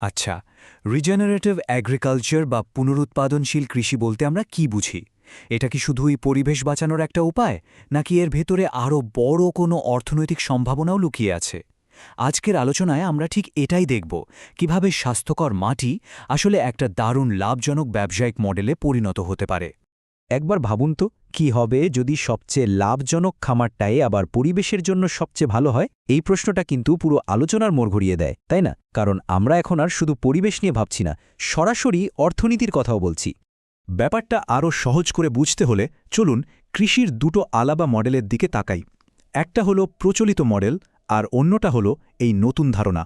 আচ্ছা, regenerative agriculture বা পুনরুৎপাদনশীল কৃষি বলতে আমরা কি বুঝি? এটা কি শুধুই পরিবেশ বাঁচানোর একটা উপায়, নাকি এর ভেতরে আরও বড় কোনো অর্থনৈতিক সম্ভাবনাও লুকিয়ে আছে? আজকের আলোচনায় আমরা ঠিক এটাই দেখব, কিভাবে স্বাস্থ্যকর মাটি আসলে একটা দারুণ লাভজনক ব্যবসায়িক মডেলে পরিণত হতে পারে। একবার ভাবুন তো কি হবে যদি সবচেয়ে লাভজনক খামারটাই আবার পরিবেশের জন্য সবচেয়ে ভালো হয়। এই প্রশ্নটা কিন্তু পুরো আলোচনার মোড় ঘুরিয়ে দেয়, তাই না? কারণ আমরা এখন আর শুধু পরিবেশ নিয়ে ভাবছি না, সরাসরি অর্থনীতির কথাও বলছি। ব্যাপারটা আরও সহজ করে বুঝতে হলে চলুন কৃষির দুটো আলাদা মডেলের দিকে তাকাই। একটা হলো প্রচলিত মডেল আর অন্যটা হলো এই নতুন ধারণা।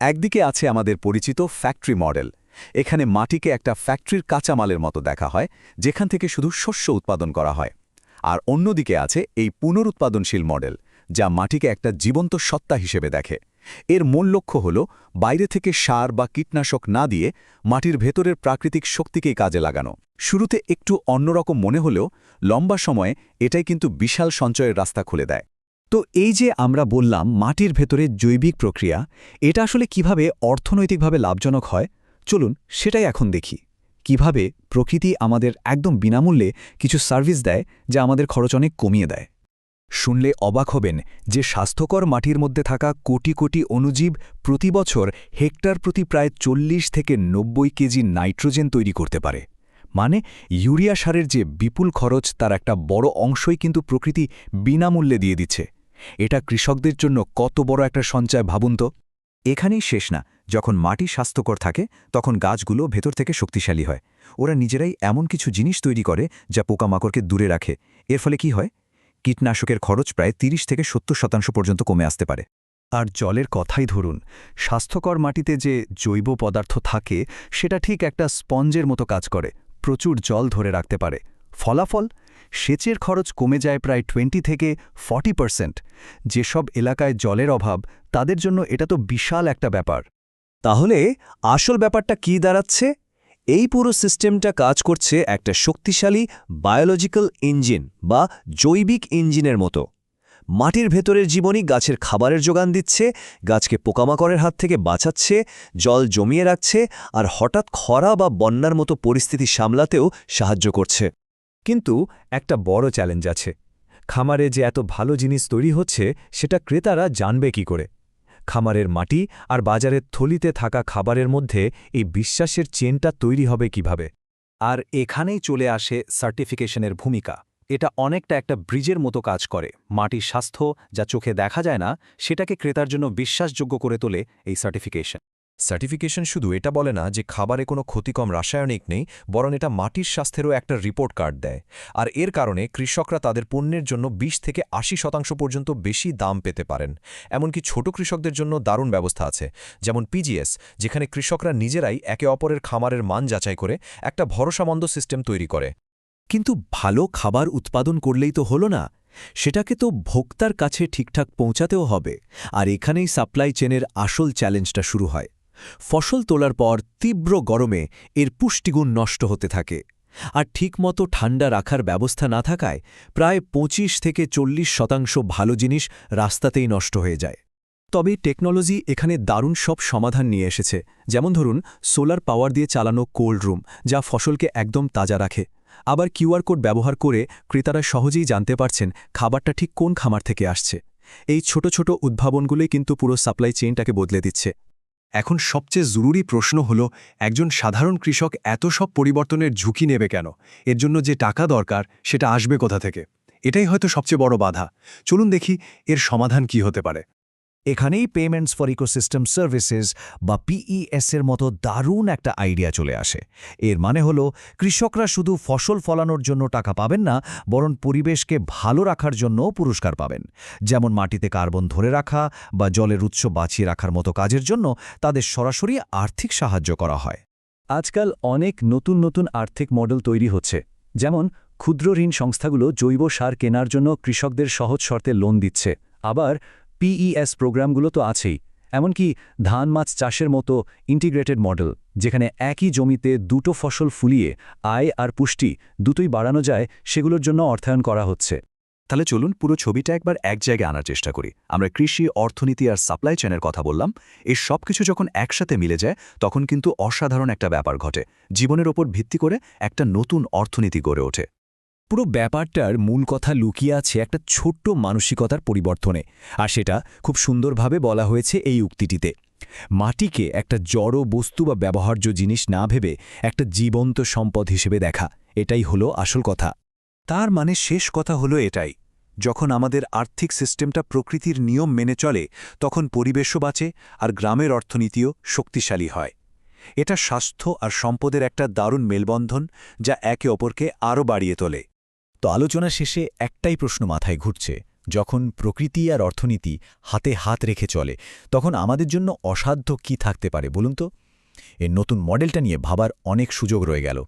একদিকে আছে আমাদের পরিচিত ফ্যাক্টরি মডেল। এখানে মাটিকে একটা ফ্যাক্টরির কাঁচামালের মতো দেখা হয়, যেখান থেকে শুধু শস্য উৎপাদন করা হয়। আর অন্যদিকে আছে এই পুনরুৎপাদনশীল মডেল, যা মাটিকে একটা জীবন্ত সত্তা হিসেবে দেখে। এর মূল লক্ষ্য হল বাইরে থেকে সার বা কীটনাশক না দিয়ে মাটির ভেতরের প্রাকৃতিক শক্তিকেই কাজে লাগানো। শুরুতে একটু অন্যরকম মনে হলেও লম্বা সময়ে এটাই কিন্তু বিশাল সঞ্চয়ের রাস্তা খুলে দেয়। তো এই যে আমরা বললাম মাটির ভেতরে জৈবিক প্রক্রিয়া, এটা আসলে কিভাবে অর্থনৈতিকভাবে লাভজনক হয়, চলুন সেটাই এখন দেখি। কিভাবে প্রকৃতি আমাদের একদম বিনামূল্যে কিছু সার্ভিস দেয়, যা আমাদের খরচ অনেক কমিয়ে দেয়। শুনলে অবাক হবেন যে স্বাস্থ্যকর মাটির মধ্যে থাকা কোটি কোটি অণুজীব প্রতি বছর হেক্টর প্রতি প্রায় ৪০ থেকে ৯০ কেজি নাইট্রোজেন তৈরি করতে পারে। মানে ইউরিয়া সারের যে বিপুল খরচ, তার একটা বড় অংশই কিন্তু প্রকৃতি বিনামূল্যে দিয়ে দিচ্ছে। এটা কৃষকদের জন্য কত বড় একটা সঞ্চয় ভাবুন তো। এখানেই শেষ না। যখন মাটি স্বাস্থ্যকর থাকে, তখন গাছগুলো ভেতর থেকে শক্তিশালী হয়। ওরা নিজেরাই এমন কিছু জিনিস তৈরি করে যা পোকামাকড়কে দূরে রাখে। এর ফলে কি হয়? কীটনাশকের খরচ প্রায় ৩০ থেকে ৭০% পর্যন্ত কমে আসতে পারে। আর জলের কথাই ধরুন, স্বাস্থ্যকর মাটিতে যে জৈব পদার্থ থাকে সেটা ঠিক একটা স্পঞ্জের মতো কাজ করে, প্রচুর জল ধরে রাখতে পারে। ফলাফল, সেচের খরচ কমে যায় প্রায় 20 থেকে 40%। যেসব এলাকায় জলের অভাব, তাদের জন্য এটা তো বিশাল একটা ব্যাপার। তাহলে আসল ব্যাপারটা কি দাঁড়াচ্ছে? এই পুরো সিস্টেমটা কাজ করছে একটা শক্তিশালী বায়োলজিক্যাল ইঞ্জিন বা জৈবিক ইঞ্জিনের মতো। মাটির ভেতরের জীবনই গাছের খাবারের যোগান দিচ্ছে, গাছকে পোকামাকড়ের হাত থেকে বাঁচাচ্ছে, জল জমিয়ে রাখছে, আর হঠাৎ খরা বা বন্যার মতো পরিস্থিতি সামলাতেও সাহায্য করছে। কিন্তু একটা বড় চ্যালেঞ্জ আছে। খামারে যে এত ভালো জিনিস তৈরি হচ্ছে, সেটা ক্রেতারা জানবে কি করে? খামারের মাটি আর বাজারের থলিতে থাকা খাবারের মধ্যে এই বিশ্বাসের চেনটা তৈরি হবে কিভাবে? আর এখানেই চলে আসে সার্টিফিকেশনের ভূমিকা। এটা অনেকটা একটা ব্রিজের মতো কাজ করে। মাটির স্বাস্থ্য যা চোখে দেখা যায় না, সেটাকে ক্রেতার জন্য বিশ্বাসযোগ্য করে তোলে এই সার্টিফিকেশন। সার্টিফিকেশন শুধু এটা বলে না যে খাবারে কোনো ক্ষতিকর রাসায়নিক নেই, বরং এটা মাটির স্বাস্থ্যেরও একটা রিপোর্ট কার্ড দেয়। আর এর কারণে কৃষকরা তাদের পণ্যের জন্য ২০ থেকে ৮০% পর্যন্ত বেশি দাম পেতে পারেন। এমনকি ছোট কৃষকদের জন্য দারুণ ব্যবস্থা আছে, যেমন পিজিএস, যেখানে কৃষকরা নিজেরাই একে অপরের খামারের মান যাচাই করে একটা ভরসামন্দ সিস্টেম তৈরি করে। কিন্তু ভালো খাবার উৎপাদন করলেই তো হলো না, সেটাকে তো ভোক্তার কাছে ঠিকঠাক পৌঁছাতেও হবে। আর এখানেই সাপ্লাই চেনের আসল চ্যালেঞ্জটা শুরু হয়। ফসল তোলার পর তীব্র গরমে এর পুষ্টিগুণ নষ্ট হতে থাকে, আর ঠিকমতো ঠান্ডা রাখার ব্যবস্থা না থাকায় প্রায় ২৫ থেকে ৪০% ভালো জিনিস রাস্তাতেই নষ্ট হয়ে যায়। তবে টেকনোলজি এখানে দারুণ সব সমাধান নিয়ে এসেছে। যেমন ধরুন সোলার পাওয়ার দিয়ে চালানো কোল্ড রুম, যা ফসলকে একদম তাজা রাখে। আবার কিউআর কোড ব্যবহার করে ক্রেতারা সহজেই জানতে পারছেন খাবারটা ঠিক কোন খামার থেকে আসছে। এই ছোট ছোট উদ্ভাবনগুলোই কিন্তু পুরো সাপ্লাই চেইনটাকে বদলে দিচ্ছে। এখন সবচেয়ে জরুরি প্রশ্ন হল, একজন সাধারণ কৃষক এত সব পরিবর্তনের ঝুঁকি নেবে কেন? এর জন্য যে টাকা দরকার, সেটা আসবে কোথা থেকে? এটাই হয়তো সবচেয়ে বড় বাধা। চলুন দেখি এর সমাধান কি হতে পারে। এখানেই পেমেন্টস ফর ইকোসিস্টেম সার্ভিসেস বা পিইএস-এর মতো দারুণ একটা আইডিয়া চলে আসে। এর মানে হলো কৃষকরা শুধু ফসল ফলানোর জন্য টাকা পাবেন না, বরং পরিবেশকে ভালো রাখার জন্যও পুরস্কার পাবেন। যেমন মাটিতে কার্বন ধরে রাখা বা জলের উৎস বাঁচিয়ে রাখার মতো কাজের জন্য তাদের সরাসরি আর্থিক সাহায্য করা হয়। আজকাল অনেক নতুন নতুন আর্থিক মডেল তৈরি হচ্ছে। যেমন ক্ষুদ্র ঋণ সংস্থাগুলো জৈব সার কেনার জন্য কৃষকদের সহজ শর্তে লোন দিচ্ছে। আবার পিইএস প্রোগ্রামগুলো তো আছেই। এমনকি ধান মাছ চাষের মতো ইন্টিগ্রেটেড মডেল, যেখানে একই জমিতে দুটো ফসল ফুলিয়ে আয় আর পুষ্টি দুটোই বাড়ানো যায়, সেগুলোর জন্য অর্থায়ন করা হচ্ছে। তাহলে চলুন পুরো ছবিটা একবার এক জায়গায় আনার চেষ্টা করি। আমরা কৃষি, অর্থনীতি আর সাপ্লাই চেনের কথা বললাম। এই সব কিছু যখন একসাথে মিলে যায় তখন কিন্তু অসাধারণ একটা ব্যাপার ঘটে। জীবনের ওপর ভিত্তি করে একটা নতুন অর্থনীতি গড়ে ওঠে। পুরো ব্যাপারটার মূল কথা লুকিয়ে আছে একটা ছোট্ট মানসিকতার পরিবর্তনে, আর সেটা খুব সুন্দরভাবে বলা হয়েছে এই উক্তিটিতে। মাটিকে একটা জড় বস্তু বা ব্যবহার্য জিনিস না ভেবে একটা জীবন্ত সম্পদ হিসেবে দেখা, এটাই হলো আসল কথা। তার মানে শেষ কথা হলো এটাই, যখন আমাদের আর্থিক সিস্টেমটা প্রকৃতির নিয়ম মেনে চলে তখন পরিবেশও বাঁচে আর গ্রামের অর্থনীতিও শক্তিশালী হয়। এটা স্বাস্থ্য আর সম্পদের একটা দারুণ মেলবন্ধন, যা একে অপরকে আরও বাড়িয়ে তোলে। তো আলোচনা শেষে একটাই প্রশ্ন মাথায় ঘুরছে, যখন প্রকৃতি আর অর্থনীতি হাতে হাত রেখে চলে তখন আমাদের জন্য অসাধ্য কি থাকতে পারে বলুন তো? এর নতুন মডেলটা নিয়ে ভাবার অনেক সুযোগ রয়ে গেল।